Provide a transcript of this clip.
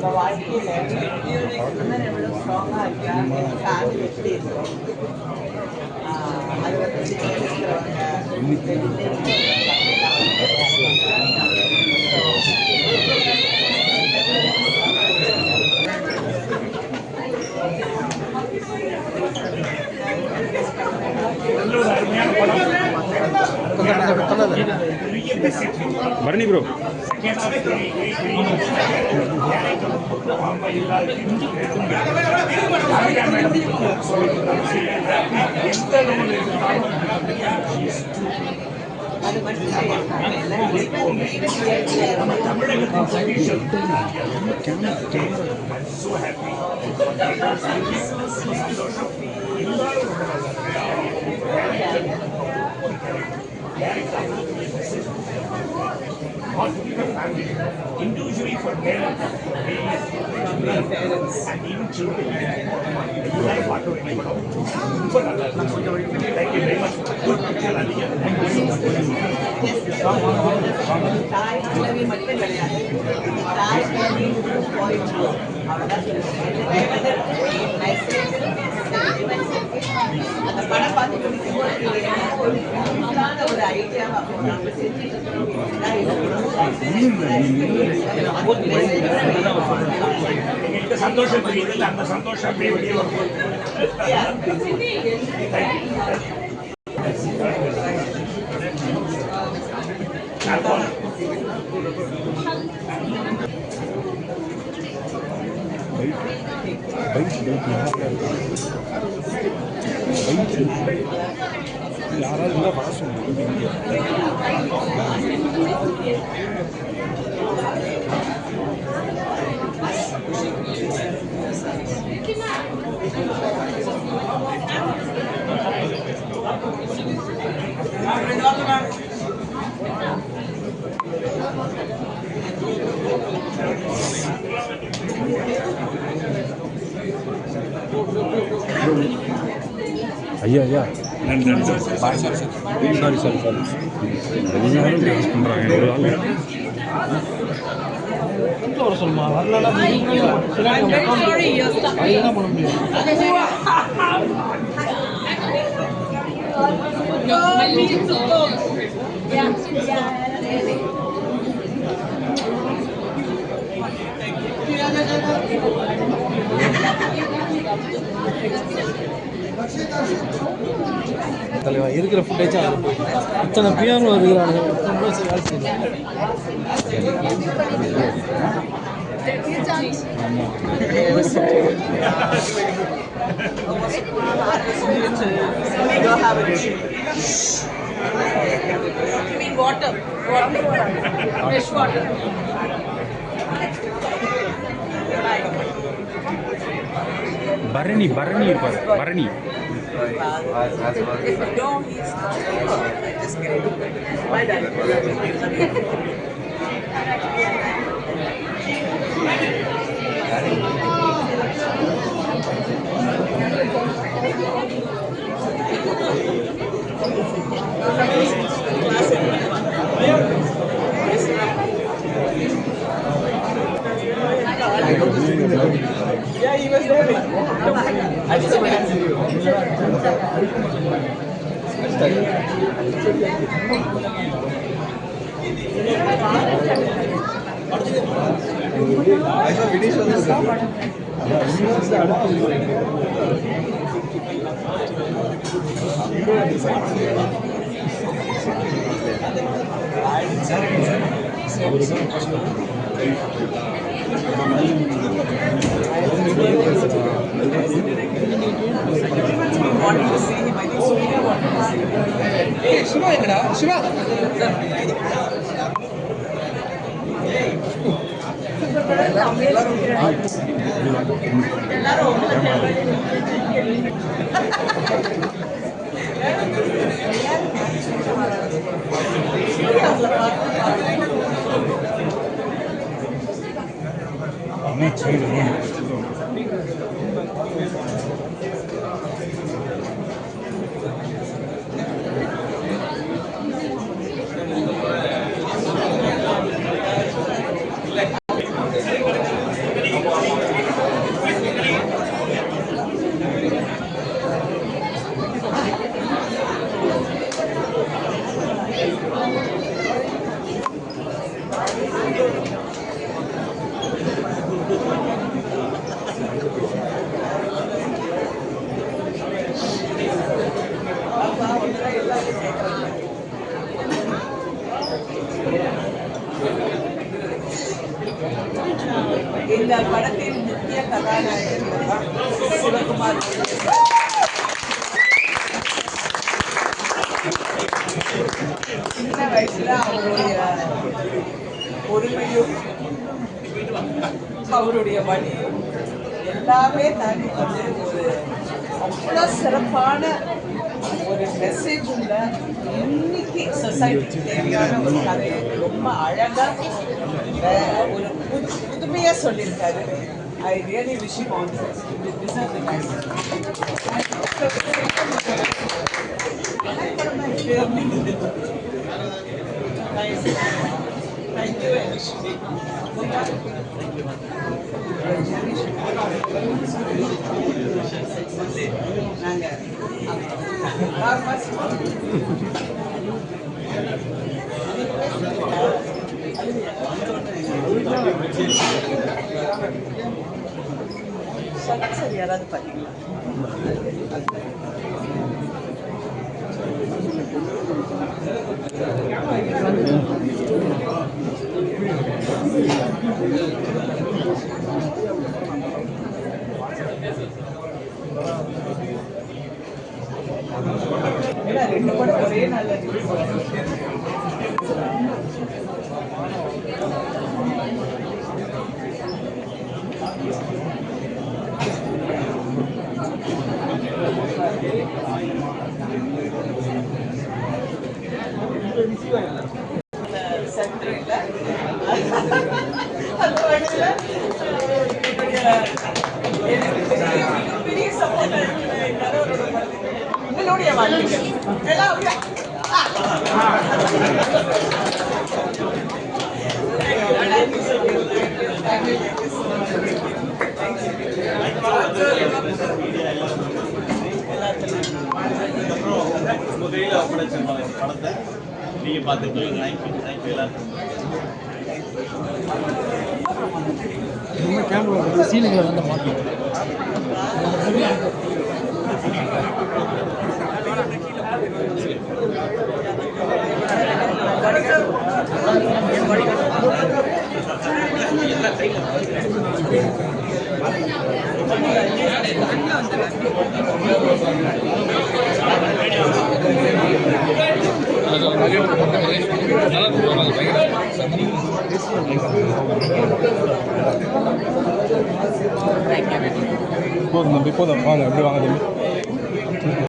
நம்ம வாழ்க்கையில இன்னும் எவ்வளோ ஸ்ட்ராங்காக இருக்கா என் ஃபேமிலி எப்படி இருக்கும் அது வந்து இருக்கிறவங்க பரணி ப்ரோ அது மட்டும் individually for parents and even children. Thank you very much. தாய் கிழவி மட்டும் கிடையாது தாய் கிழவி போயிட்டு அந்த படம் பார்த்து முடிக்கும்போது ஒரு ஐடியாவை நம்ம செஞ்சு சந்தோஷம் தெரியுது அந்த சந்தோஷம் அப்படியே வெளியே வரும்போது யாராவது வர சொல்லுங்க ஐயா ஐயா sorry sorry sorry sorry sorry பண்ணுறாங்க ஒரு ஆள் வர சொல்லுமா வரலாம் பண்ண முடியும் தலைவா இருக்கிற ஃபுட்டேஜா இத்தனை பியானோ இருக்கிறாங்க பரணி பரணி இருப்பார் Bharani If you don't, he's just kidding. My dad. Yeah, he was there. I just went to you. I saw videos Shiva, Shiva. இந்த படத்தின் முக்கிய கதாநாயகன் சிவகுமார். சின்ன வயசுல அவருடைய பொறுமையும் அவருடைய வழியும் எல்லாமே தாண்டி வந்து ஒரு அவ்வளோ சிறப்பான ஒரு மெசேஜ் உள்ள இன்னைக்கு சொசைட்டிக்கு தேவையான ஒரு கதையை ரொம்ப அழகாக ஒரு புதுமையாக சொல்லியிருக்காரு. I really wish you all the best. You deserve the Thank you. சரி யாராவது பார்த்தீங்களா? ஏன்னா 2 படம் ஒரே நல்ல சென்ட்ரில் அந்த வகையில் பெரிய சப்போர்ட் உங்களுடைய வாழ்க்கைகள் எல்லாம் படத்தை நீங்க பார்த்துட்டு தேங்க்யூ எல்லாருக்கும். கேமரா சீலிங்கில் வந்து மாட்டோம். போதும் தம்பி, போதும் வாங்க, எப்படி வாங்க தம்பி.